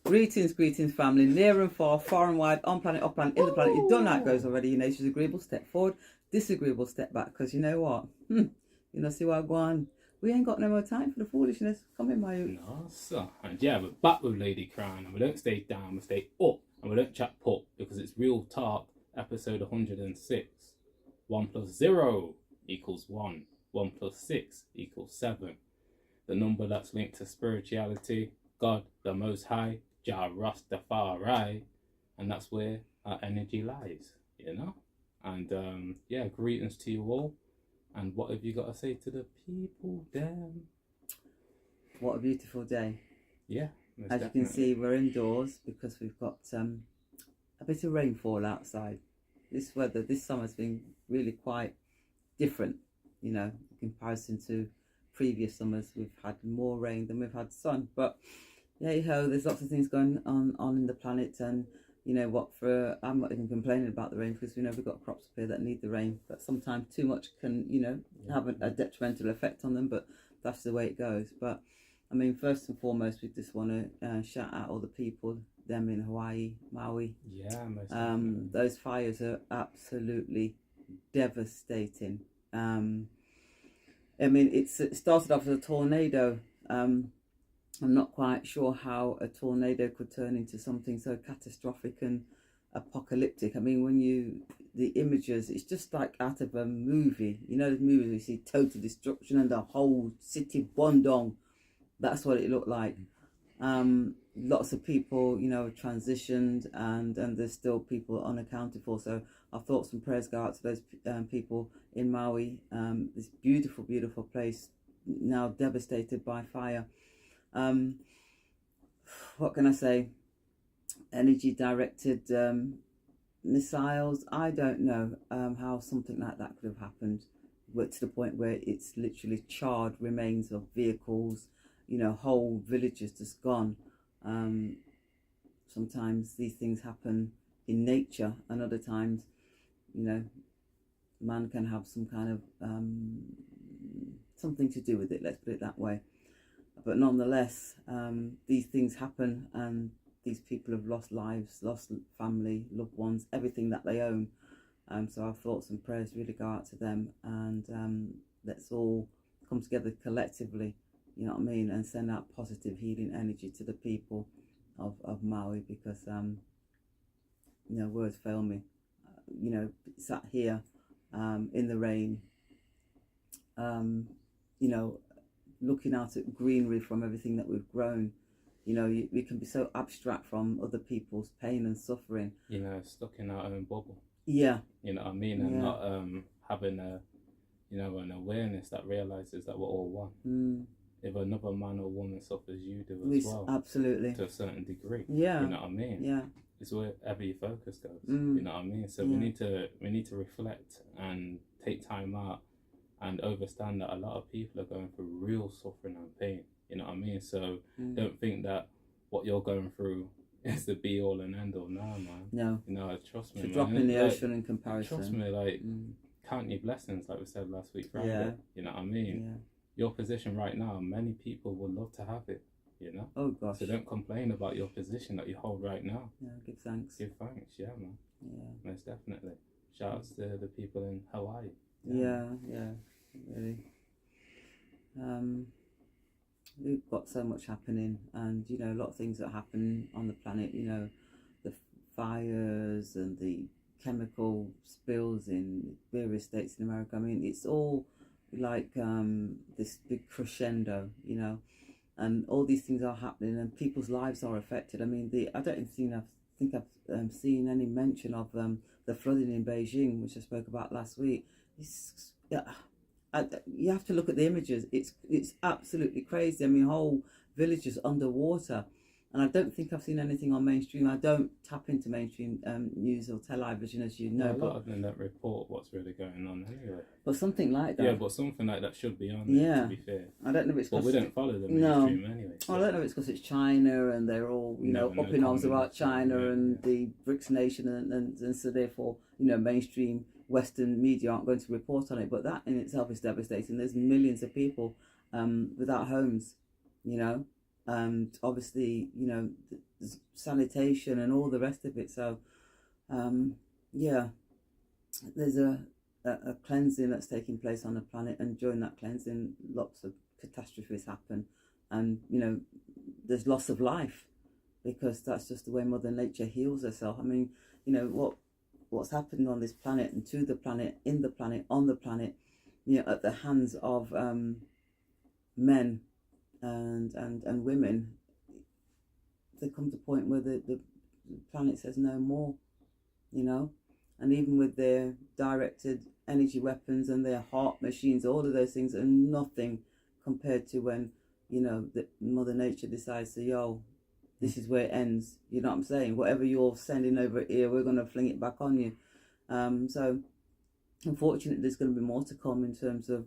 Greetings, greetings, family, near and far, far and wide, on planet, off planet, in the planet. You've done that, goes already. Your nature's agreeable, step forward, disagreeable, step back. Because you know what? You know, see what I go on. We ain't got no more time for the foolishness. Come in, my youth. No, sir. And yeah, we're back with Ladycrowne, and we don't stay down, we stay up, and we don't chat pop, because it's real talk, episode 106. 1 plus 0 equals 1. 1 plus 6 equals 7. The number that's linked to spirituality, God, the Most High, Jah Rastafari, and that's where our energy lies, you know? And yeah, greetings to you all. And what have you got to say to the people, damn? What a beautiful day. Yeah. As you can see, we're indoors because we've got a bit of rainfall outside. This weather, this summer's been really quite different, you know, in comparison to previous summers. We've had more rain than we've had sun, but yeah, ho, there's lots of things going on in the planet, and you know what, I'm not even complaining about the rain because we know we've got crops up here that need the rain, but sometimes too much can, you know, have a detrimental effect on them, but that's the way it goes. But I mean, first and foremost, we just want to shout out all the people, them in Hawaii, Maui. Yeah, most those fires are absolutely devastating. I mean, it started off as a tornado. I'm not quite sure how a tornado could turn into something so catastrophic and apocalyptic. I mean, the images, it's just like out of a movie. You know, the movies you see total destruction and the whole city bondong. That's what it looked like. Lots of people, you know, transitioned, and there's still people unaccounted for. So our thoughts and prayers go out to those people in Maui. This beautiful, beautiful place now devastated by fire. What can I say? Energy directed missiles. I don't know how something like that could have happened, but to the point where it's literally charred remains of vehicles, you know, whole villages just gone. Sometimes these things happen in nature, and other times, you know, man can have some kind of something to do with it, let's put it that way. But nonetheless, these things happen, and these people have lost lives, lost family, loved ones, everything that they own. So our thoughts and prayers really go out to them, and let's all come together collectively, you know what I mean, and send out positive healing energy to the people of Maui, because, you know, words fail me. You know, sat here in the rain, you know, looking out at greenery from everything that we've grown. You know, we can be so abstract from other people's pain and suffering. You know, stuck in our own bubble. Yeah. You know what I mean? And not having a, you know, an awareness that realises that we're all one. If another man or woman suffers, you do as well. Absolutely. To a certain degree. Yeah. You know what I mean? Yeah. It's wherever your focus goes. You know what I mean? So we need to reflect and take time out and understand that a lot of people are going through real suffering and pain. You know what I mean? So don't think that what you're going through is the be all and end all. No, man. No. You know, trust me. To drop in the ocean in comparison. Trust me, like count your blessings, like we said last week, Friday. Yeah. You know what I mean? Yeah. Your position right now, many people would love to have it. You know? Oh gosh. So don't complain about your position that you hold right now. Yeah, give thanks. Give thanks, yeah, man. Yeah. Most definitely. Shout outs to the people in Hawaii. Yeah, really. We've got so much happening, and you know, a lot of things that happen on the planet, you know, the fires and the chemical spills in various states in America. I mean, it's all like this big crescendo, you know, and all these things are happening, and people's lives are affected. I mean, I don't think I've seen any mention of the flooding in Beijing, which I spoke about last week. You have to look at the images. It's absolutely crazy. I mean, whole villages underwater, and I don't think I've seen anything on mainstream. I don't tap into mainstream news or television, as you know. A lot of them don't report what's really going on anyway. But something like that. Yeah, but something like that should be on there, to be fair. I don't know if it's but we don't follow the mainstream anyway. So. I don't know if it's because it's China and they're all, you know, up in arms about China and the BRICS nation, and so therefore, you know, mainstream Western media aren't going to report on it. But that in itself is devastating. There's millions of people without homes, you know. and obviously, sanitation and all the rest of it. So, yeah, there's a cleansing that's taking place on the planet, and during that cleansing, lots of catastrophes happen, and there's loss of life, because that's just the way Mother Nature heals herself. I mean, what's happened on this planet and to the planet, in the planet, on the planet, at the hands of men and women, there comes a point where the planet says no more, and even with their directed energy weapons and their heart machines, all of those things are nothing compared to when that Mother Nature decides to, this is where it ends. You know what I'm saying? Whatever you're sending over here, we're going to fling it back on you. So unfortunately, there's going to be more to come in terms of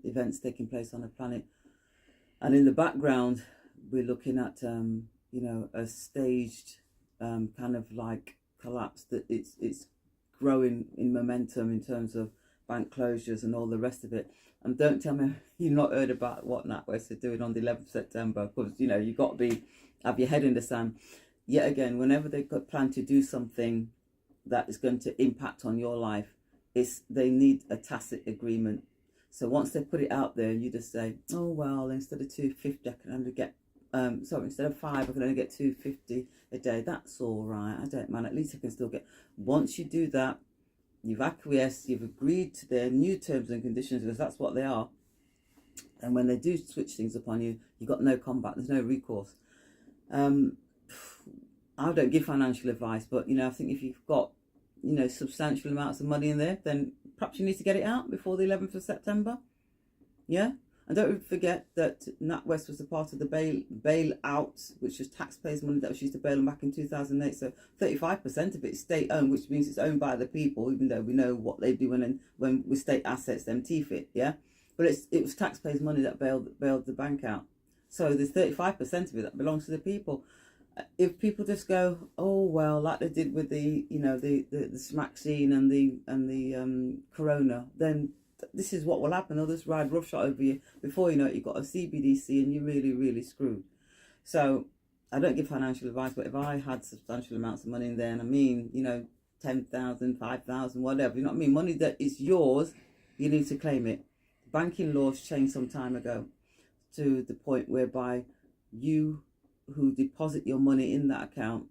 events taking place on the planet. And in the background, we're looking at a staged kind of like collapse, that it's growing in momentum in terms of bank closures and all the rest of it. And don't tell me you've not heard about what NatWest are doing on the 11th of September, because you've got to have your head in the sand. Yet again, whenever they've got plan to do something that is going to impact on your life, they need a tacit agreement. So once they put it out there, you just say, oh well, instead of 250, I can only get instead of 5, I can only get 250 a day. That's all right. I don't mind. At least I can still get. Once you do that, you've acquiesced, you've agreed to their new terms and conditions, because that's what they are. And when they do switch things upon you, you've got no combat, there's no recourse. I don't give financial advice, but I think if you've got substantial amounts of money in there, then perhaps you need to get it out before the 11th of September. Yeah. And don't forget that NatWest was a part of the bailout, which was taxpayers' money that was used to bail them back in 2008. So 35% of it is state-owned, which means it's owned by the people, even though we know what they do when with state assets, them teeth it, yeah? But it was taxpayers' money that bailed the bank out. So there's 35% of it that belongs to the people. If people just go, oh well, like they did with the vaccine and the corona, then this is what will happen. They'll just ride roughshod over you. Before you know it, you've got a CBDC and you're really, really screwed. So I don't give financial advice, but if I had substantial amounts of money in there, and I mean, 10,000, 5,000, whatever, you know what I mean? Money that is yours, you need to claim it. Banking laws changed some time ago to the point whereby you who deposit your money in that account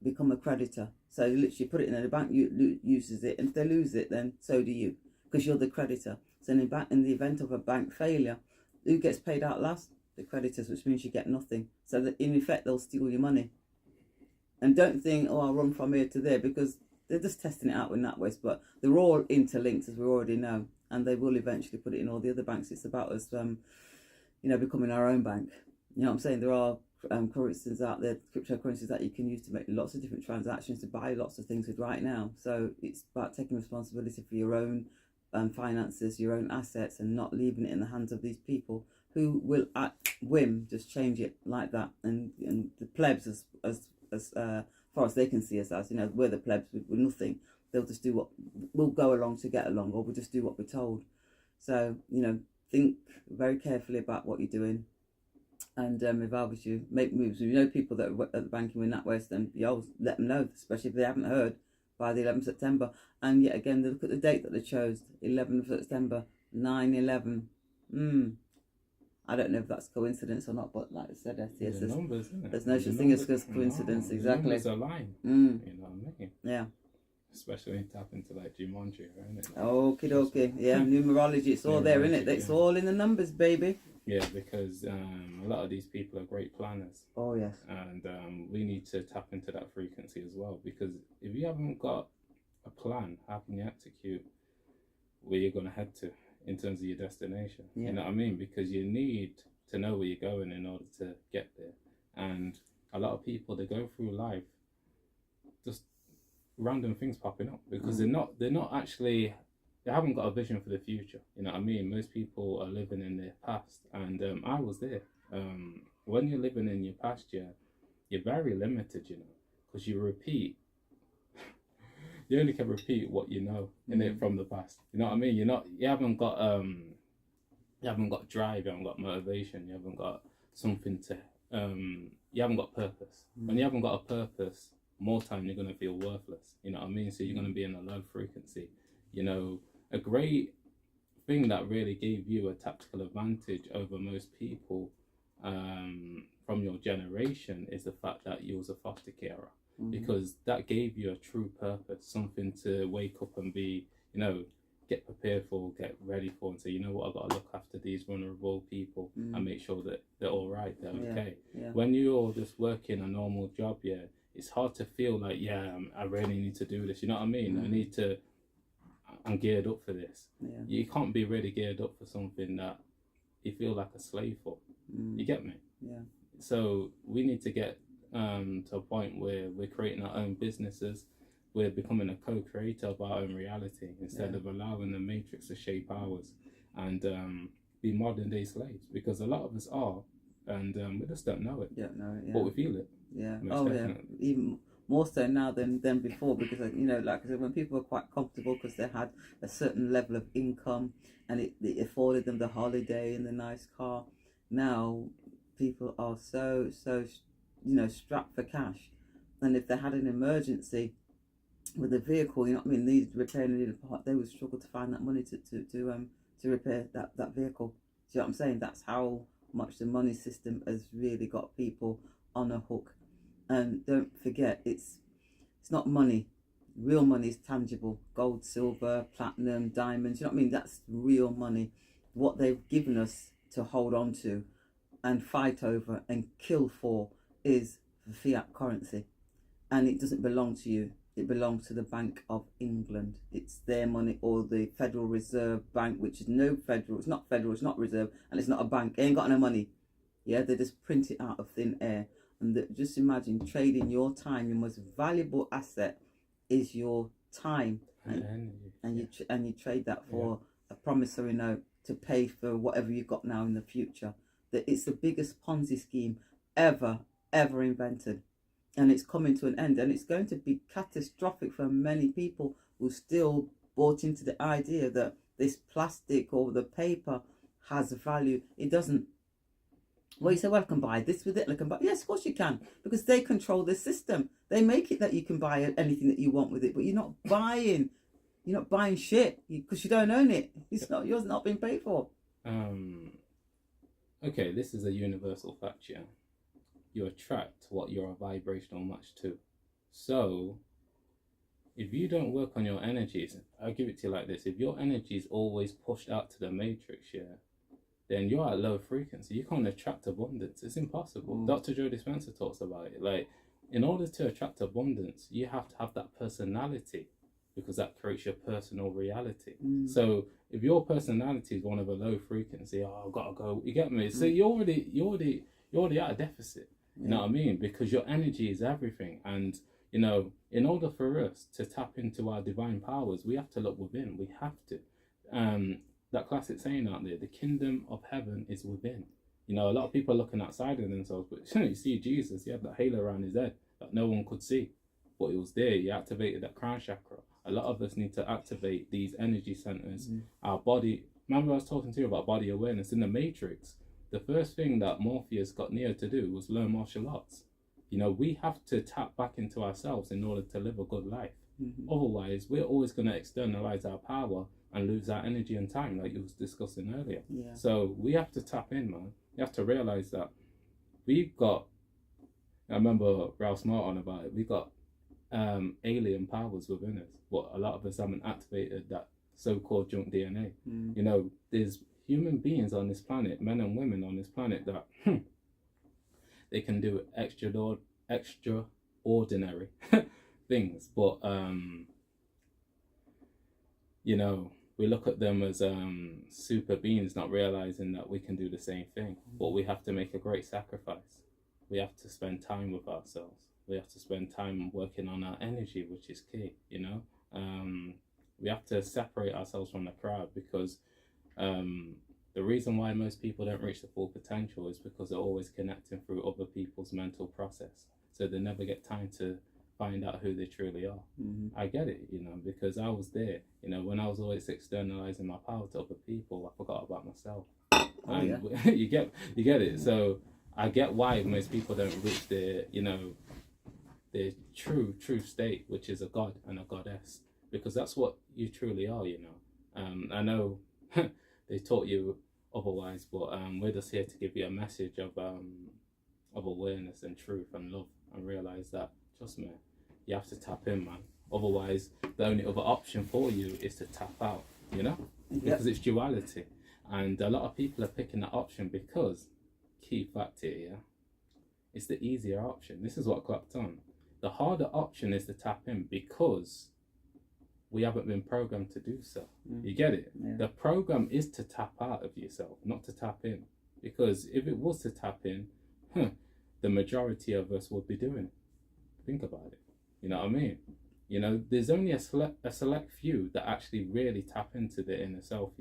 become a creditor. So you literally put it in, and the bank uses it, and if they lose it, then so do you, because you're the creditor. So in the event of a bank failure, who gets paid out last? The creditors, which means you get nothing. So that in effect, they'll steal your money. And don't think, oh, I'll run from here to there, because they're just testing it out with NatWest, but they're all interlinked, as we already know, and they will eventually put it in all the other banks. It's about us, becoming our own bank. You know what I'm saying? There are currencies out there, cryptocurrencies that you can use to make lots of different transactions, to buy lots of things with right now. So it's about taking responsibility for your own finances, your own assets, and not leaving it in the hands of these people who will at whim just change it like that. And the plebs, as far as they can see us as, we're the plebs with nothing. They'll just do what we'll go along to get along, or we'll just do what we're told. So think very carefully about what you're doing. And if I was you, make moves. If people that are at the banking with NatWest, then let them know, especially if they haven't heard by the 11th of September. And yet again, look at the date that they chose, 11th of September, 9/11. I don't know if that's coincidence or not, but like I said, STS, there's no such thing as coincidence. No, exactly. Numbers align. You know what I mean? Yeah. Especially when you tap into like Jumanji, right? Okie dokie. Yeah, numerology, it's all there, isn't it? It's all in the numbers, baby. Yeah, because a lot of these people are great planners. Oh, yes. And we need to tap into that frequency as well, because if you haven't got a plan, how can you execute where you're going to head to in terms of your destination? Yeah. You know what I mean? Because you need to know where you're going in order to get there. And a lot of people, they go through life just random things popping up, because they're not actually, they haven't got a vision for the future. You know what I mean? Most people are living in their past, and I was there. When you're living in your past, you're very limited, because you repeat. You only can repeat what you know in it from the past. You know what I mean? You haven't got drive, you haven't got motivation, you haven't got something to you haven't got purpose. When you haven't got a purpose, more time you're going to feel worthless. You know what I mean? So you're going to be in a low frequency. You know, a great thing that really gave you a tactical advantage over most people from your generation is the fact that you was a foster carer, because that gave you a true purpose, something to wake up and be, you know, get prepared for, get ready for, and say, you know what, I've got to look after these vulnerable people and make sure that they're all right, they're okay. Yeah. When you're just working a normal job, it's hard to feel like, I really need to do this. You know what I mean? I'm geared up for this. Yeah. You can't be really geared up for something that you feel like a slave for. You get me? Yeah. So we need to get to a point where we're creating our own businesses. We're becoming a co-creator of our own reality instead of allowing the matrix to shape ours and be modern day slaves, because a lot of us are, and we just don't know it. But we feel it. Yeah. Definitely. Yeah. Even more so now than before, because, you know, like I said, when people were quite comfortable because they had a certain level of income and it afforded them the holiday and the nice car. Now people are so you know, strapped for cash, and if they had an emergency with a vehicle, you know what I mean, needed repairing, needed a part, they would struggle to find that money to repair that vehicle. Do you know what I'm saying? That's how much the money system has really got people on a hook. And don't forget, it's not money. Real money is tangible. Gold, silver, platinum, diamonds. You know what I mean? That's real money. What they've given us to hold on to and fight over and kill for is fiat currency. And it doesn't belong to you. It belongs to the Bank of England. It's their money, or the Federal Reserve Bank, which is no federal. It's not federal, it's not reserve, and it's not a bank. It ain't got no money. Yeah, they just print it out of thin air. And just imagine trading your time. Your most valuable asset is your time, and you trade that for a promissory note to pay for whatever you've got now in the future. That it's the biggest Ponzi scheme ever invented, and it's coming to an end, and it's going to be catastrophic for many people who still bought into the idea that this plastic or the paper has value. It doesn't. Well, you say, well, I can buy this with it. I can buy. Yes, of course you can, because they control the system. They make it that you can buy anything that you want with it, but you're not buying. You're not buying shit because you don't own it. It's not yours. Not being paid for. Okay, this is a universal fact, yeah. You attract what you're a vibrational match to. So, if you don't work on your energies, I'll give it to you like this. If your energy is always pushed out to the matrix, then you're at low frequency. You can't attract abundance. It's impossible. Dr. Joe Dispenza talks about it. Like, in order to attract abundance, you have to have that personality, because that creates your personal reality. So if your personality is one of a low frequency, I've got to go, you get me? So you're already at a deficit. You know what I mean? Because your energy is everything. And, you know, in order for us to tap into our divine powers, we have to look within. We have to. That classic saying out there, the kingdom of heaven is within. You know, a lot of people are looking outside of themselves, but you see Jesus, he had that halo around his head that no one could see, but it was there. He activated that crown chakra. A lot of us need to activate these energy centers. Our body, remember I was talking to you about body awareness in the Matrix. The first thing that Morpheus got Neo to do was learn martial arts. You know, we have to tap back into ourselves in order to live a good life. Otherwise, we're always going to externalize our power and lose our energy and time, like you was discussing earlier. So we have to tap in, man. You have to realize that we've got, I remember Ralph Smart on about it, we've got alien powers within us, but a lot of us haven't activated that so-called junk DNA. You know, there's human beings on this planet, men and women on this planet, that they can do extraordinary things, but you know, we look at them as super beings, not realizing that we can do the same thing. But we have to make a great sacrifice. We have to spend time with ourselves. We have to spend time working on our energy, which is key, you know. We have to separate ourselves from the crowd, because the reason why most people don't reach the full potential is because they're always connecting through other people's mental process. So they never get time to find out who they truly are. I get it, you know, because I was there. You know, when I was always externalizing my power to other people, I forgot about myself. You get it. So I get why most people don't reach their, their true state, which is a god and a goddess, because that's what you truly are, I know they taught you otherwise, but we're just here to give you a message of awareness and truth and love, and realize that, trust me, you have to tap in, man. Otherwise, the only other option for you is to tap out, because it's duality. And a lot of people are picking that option because, key fact here, it's the easier option. This is what clocked on. The harder option is to tap in because we haven't been programmed to do so. You get it? Yeah. The program is to tap out of yourself, not to tap in. Because if it was to tap in, the majority of us would be doing it. Think about it. You know what I mean? There's only a select few that actually really tap into the inner self,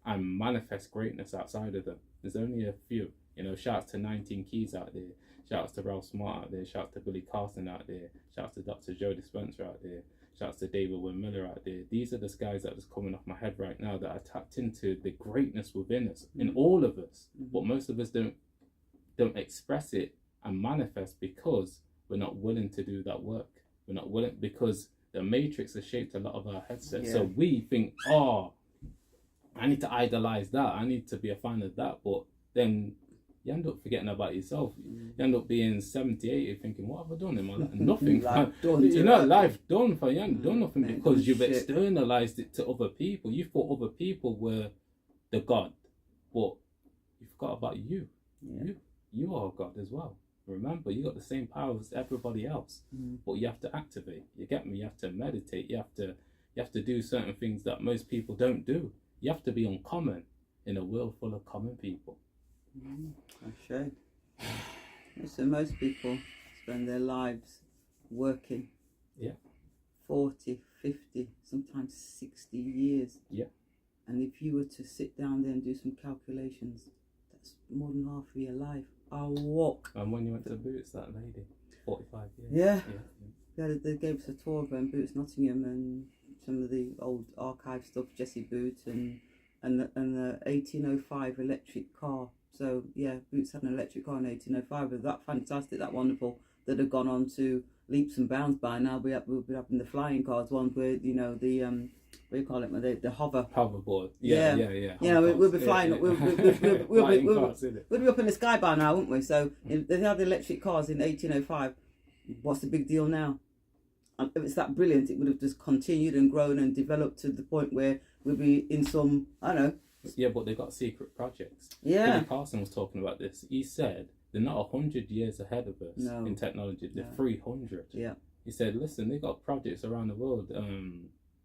and manifest greatness outside of them. There's only a few. Shouts to 19 Keys out there. Shouts to Ralph Smart out there. Shouts to Billy Carson out there. Shouts to Dr. Joe Dispenza out there. Shouts to David Wynn Miller out there. These are the guys that are just coming off my head right now that are tapped into the greatness within us, in all of us. But most of us don't express it and manifest because we're not willing to do that work. We're not willing, because the matrix has shaped a lot of our headsets. Yeah. So we think, I need to idolize that. I need to be a fan of that. But then you end up forgetting about yourself. You end up being 70, 80, thinking, what have I done in my life? Nothing. Life done, life done for you. You haven't done nothing because you've shit. externalized it to other people. You thought other people were the God, but you forgot about you. Yeah. You are God as well. Remember, you got the same power as everybody else, but you have to activate. You get me? You have to meditate. You have to do certain things that most people don't do. You have to be uncommon in a world full of common people. That's true. So most people spend their lives working. 40, 50, sometimes 60 years. Yeah. And if you were to sit down there and do some calculations, that's more than half of your life. I'll walk. And when you went to Boots, that lady, 45 years. Yeah. They gave us a tour of Boots, Nottingham, and some of the old archive stuff, Jesse Boots, and the 1805 electric car. So yeah, Boots had an electric car in 1805. But that fantastic, that wonderful, that had gone on to leaps and bounds by now. We'll be having the flying cars, ones where the what do you call it? The hoverboard. Yeah. We'll be flying. We'll be up in the sky by now, won't we? So if they had the electric cars in 1805. What's the big deal now? And if it's that brilliant, it would have just continued and grown and developed to the point where we'll be in some, I don't know. Yeah, but they got secret projects. Yeah. Billy Carson was talking about this. He said they're not 100 years ahead of us in technology. They're 300. Yeah. He said, listen, they got projects around the world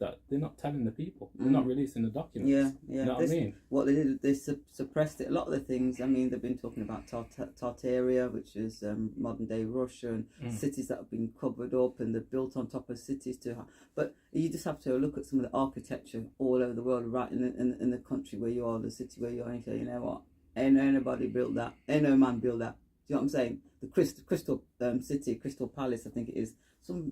that they're not telling the people. They're not releasing the documents. Yeah. You know what I mean? What they did, they suppressed it. A lot of the things, I mean, they've been talking about Tartaria, which is modern day Russia, and cities that have been covered up and they're built on top of cities but you just have to look at some of the architecture all over the world, right in the country where you are, the city where you are, and you say, you know what, ain't nobody built that, ain't no man built that. Do you know what I'm saying? The Crystal City, Crystal Palace, I think it is.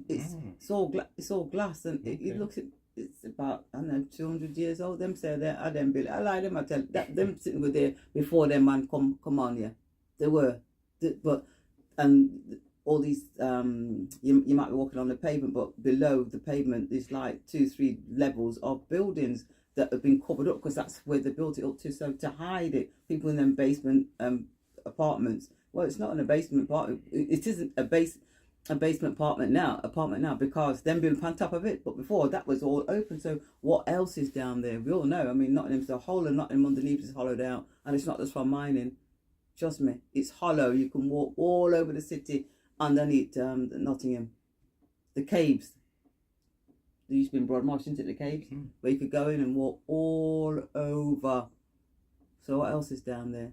It's all glass, and it looks at. It's about, I don't know, 200 years old. Them say they are them built. I like them. I tell that them sitting with there before them man come on here. They were, but all these you might be walking on the pavement, but below the pavement is like 2-3 levels of buildings that have been covered up because that's where they built it up to. So to hide it, people in them basement apartments. Well, it's not in a basement apartment. It isn't a basement apartment now because them built on top of it, but before that was all open. So what else is down there? We all know. I mean, Nottingham's a hole, and Nottingham underneath is hollowed out, and it's not just from mining. Trust me, it's hollow. You can walk all over the city underneath Nottingham. The caves. There used to be in Broadmarsh, isn't it? The caves where you could go in and walk all over. So what else is down there?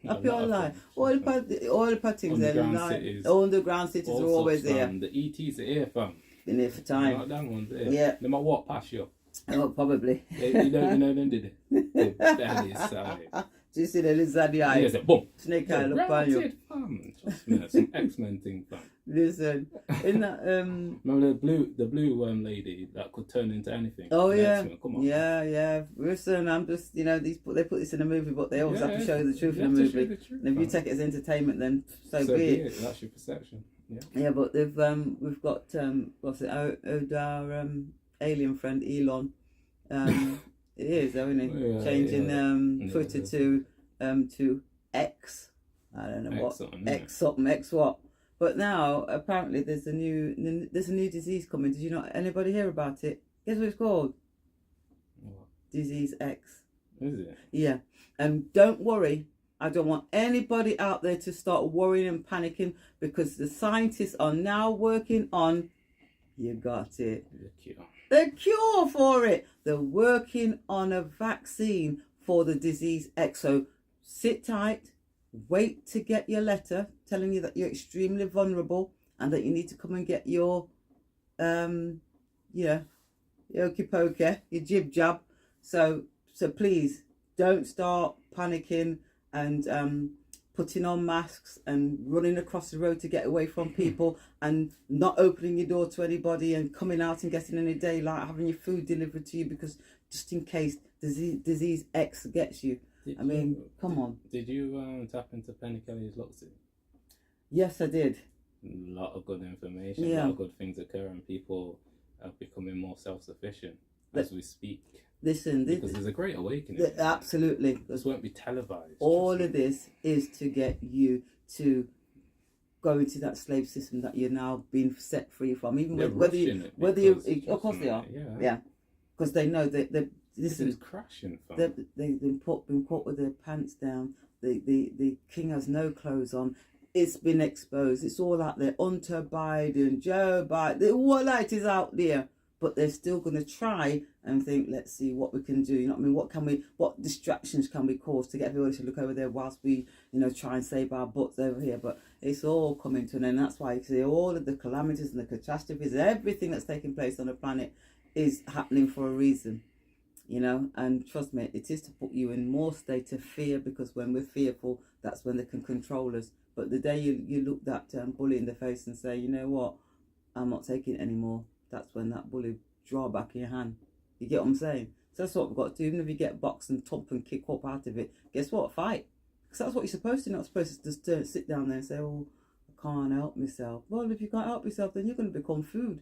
Up your line. All the pattings there. Underground cities are always there. The ETs are here, fam. Been there for time. Not them ones there. Yeah. They might walk past you. Oh, probably. You know them, did they? That is sorry. Do you see the lizard eye? Yes, boom. Snake eye look on you. Fam. Trust me, that's an X-Men thing, fam. Listen, in that Remember the blue lady that could turn into anything? oh The yeah, X-Men, come on. yeah. Listen, I'm just they put this in a movie, but they always have to show the truth you in have the to show movie. the truth, And if you man. take it as entertainment, then so be it. That's your perception. Yeah. Yeah, but we've got what's it? Our alien friend Elon. It is, though, isn't it? Yeah, Changing yeah. Twitter to X. I don't know what X something X what. But now apparently there's a new disease coming. Did you not anybody hear about it? Guess what it's called? What? Disease X. Is it? Yeah, and don't worry. I don't want anybody out there to start worrying and panicking because the scientists are now working on. You got it. The cure for it. They're working on a vaccine for the disease X. So sit tight. Wait to get your letter telling you that you're extremely vulnerable and that you need to come and get your your okey pokey, your jib jab. So please don't start panicking and putting on masks and running across the road to get away from people and not opening your door to anybody and coming out and getting any daylight, having your food delivered to you because just in case disease X gets you. Come on. Did you tap into Penny Kelly's Loxy? Yes, I did. A lot of good information, a lot of good things occur, and people are becoming more self-sufficient as we speak. Listen, because there's a great awakening. Absolutely. This won't be televised. All of this is to get you to go into that slave system that you're now being set free from. Even whether you, of course they are. Yeah. Because they know that this is crashing. They've been caught with their pants down. The king has no clothes on. It's been exposed. It's all out there. Hunter Biden, Joe Biden, the all light is out there. But they're still going to try and think, let's see what we can do. You know what I mean? What distractions can we cause to get everybody to look over there whilst we, try and save our butts over here? But it's all coming to an end. That's why you see all of the calamities and the catastrophes, everything that's taking place on the planet is happening for a reason. And trust me, it is to put you in more state of fear, because when we're fearful, that's when they can control us. But the day you look that bully in the face and say, you know what, I'm not taking it anymore, that's when that bully draw back in your hand. You get what I'm saying? So that's what we've got to do. Even if you get boxed and thump and kick up out of it, guess what? Fight. Because that's what you're supposed to. You're not supposed to just sit down there and say, oh, I can't help myself. Well, if you can't help yourself, then you're going to become food.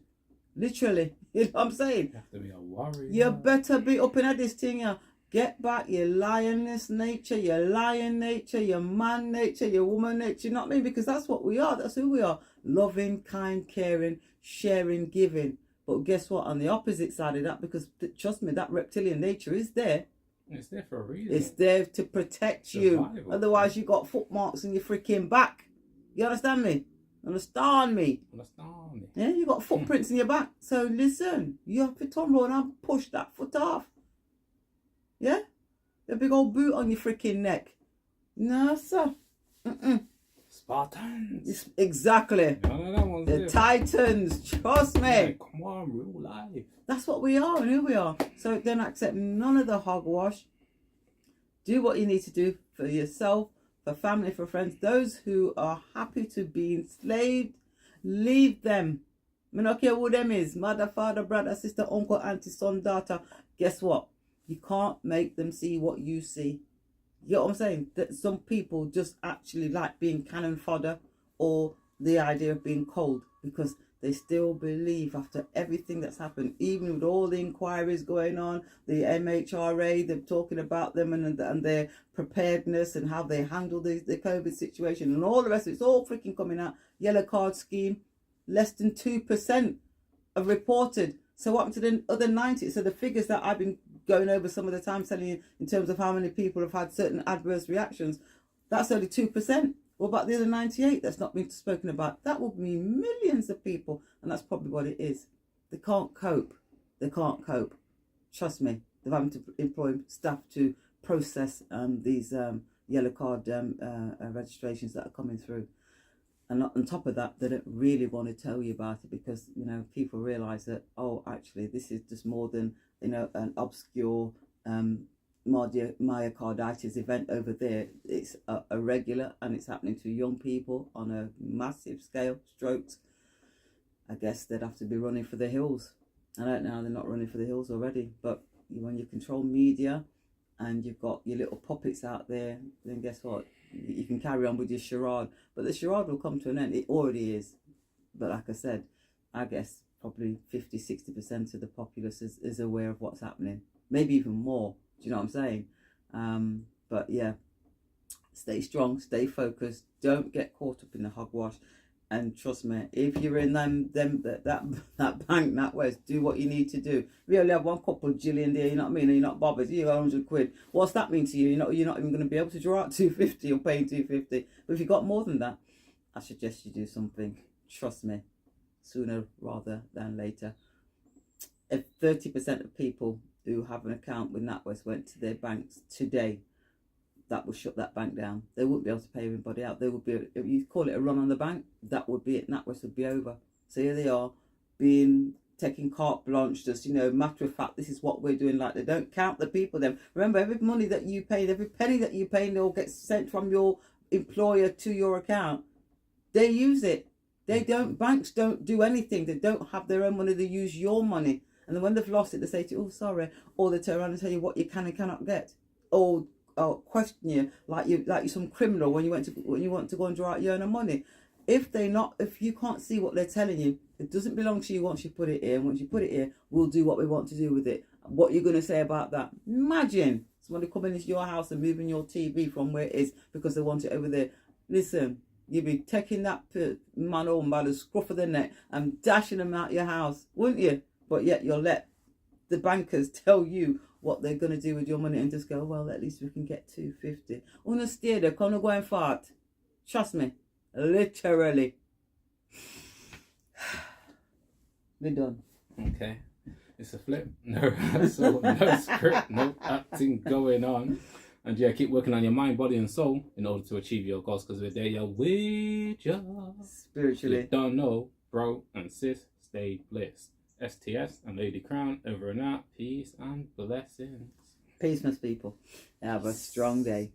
Literally. You know what I'm saying? You have to be a warrior. You better be up in this thing, yeah. Get back your lioness nature, your lion nature, your man nature, your woman nature. You know what I mean? Because that's what we are. That's who we are. Loving, kind, caring, sharing, giving. But guess what? On the opposite side of that, because trust me, that reptilian nature is there. It's there for a reason. It's there to protect you. Otherwise, you got footmarks in your freaking back. You understand me? Understand me? Yeah, you got footprints in your back. So listen, you have to turn around and push that foot off. Yeah? The big old boot on your freaking neck. No, sir. Spartans. Exactly. No, the Titans. Trust me. Yeah, come on, real life. That's what we are and who we are. So don't accept none of the hogwash. Do what you need to do for yourself, for family, for friends. Those who are happy to be enslaved, leave them. I don't care who them is. Mother, father, brother, sister, uncle, auntie, son, daughter. Guess what? You can't make them see what you see. You know what I'm saying? That some people just actually like being cannon fodder, or the idea of being cold, because they still believe after everything that's happened, even with all the inquiries going on, the MHRA, they're talking about them and their preparedness and how they handle the COVID situation and all the rest of it. It's all freaking coming out. Yellow card scheme, less than 2% are reported. So what happened to the other 90? So the figures that I've been going over some of the time, telling you in terms of how many people have had certain adverse reactions, that's only 2%. What about the other 98 that's not been spoken about? That will be millions of people, and that's probably what it is. They can't cope. They can't cope. Trust me. They're having to employ staff to process these yellow card registrations that are coming through. And on top of that, they don't really want to tell you about it, because, people realise that, oh, actually, this is just more than, an obscure myocarditis event over there. It's a regular, and it's happening to young people on a massive scale. Strokes. I guess they'd have to be running for the hills. I don't know, they're not running for the hills already, but when you control media and you've got your little puppets out there, then guess what? You can carry on with your charade, but the charade will come to an end. It already is. But like I said, I guess probably 50-60% of the populace is aware of what's happening, maybe even more. Do you know what I'm saying? But yeah, stay strong, stay focused, don't get caught up in the hogwash. And trust me, if you're in that bank, that West, do what you need to do. We only have one couple of jillion there, you know what I mean? And you're not bothered. You got 100 quid. What's that mean to you? You're not even going to be able to draw out 250 or pay 250. But if you got more than that, I suggest you do something. Trust me, sooner rather than later. If 30% of people who have an account with NatWest went to their banks today, that would shut that bank down. They wouldn't be able to pay everybody out. They would be, if you call it a run on the bank, that would be it. NatWest would be over. So here they are, taking carte blanche, just, matter of fact, this is what we're doing. Like, they don't count the people then. Remember, every money that you pay, every penny that you pay, they all get sent from your employer to your account. They use it. Banks don't do anything. They don't have their own money. They use your money. And then when they've lost it, they say to you, oh, sorry. Or they turn around and tell you what you can and cannot get. Or question you like you're some criminal when you want to go and draw out your own money. If you can't see what they're telling you, it doesn't belong to you once you put it here. And once you put it here, we'll do what we want to do with it. What you're going to say about that? Imagine somebody coming into your house and moving your TV from where it is because they want it over there. Listen, you'd be taking that man home by the scruff of the neck and dashing them out your house, wouldn't you? But yet you'll let the bankers tell you what they're going to do with your money and just go, well, at least we can get 250. Una stay there, come go and fart. Trust me, literally. We're done. Okay, it's a flip. No script, no acting going on. And yeah, keep working on your mind, body and soul in order to achieve your goals, because we're there, you're with you. Spiritually. You don't know, bro and sis, stay blessed. STS and Ladycrowne, over and out. Peace and blessings. Peace, my people. Have a strong day.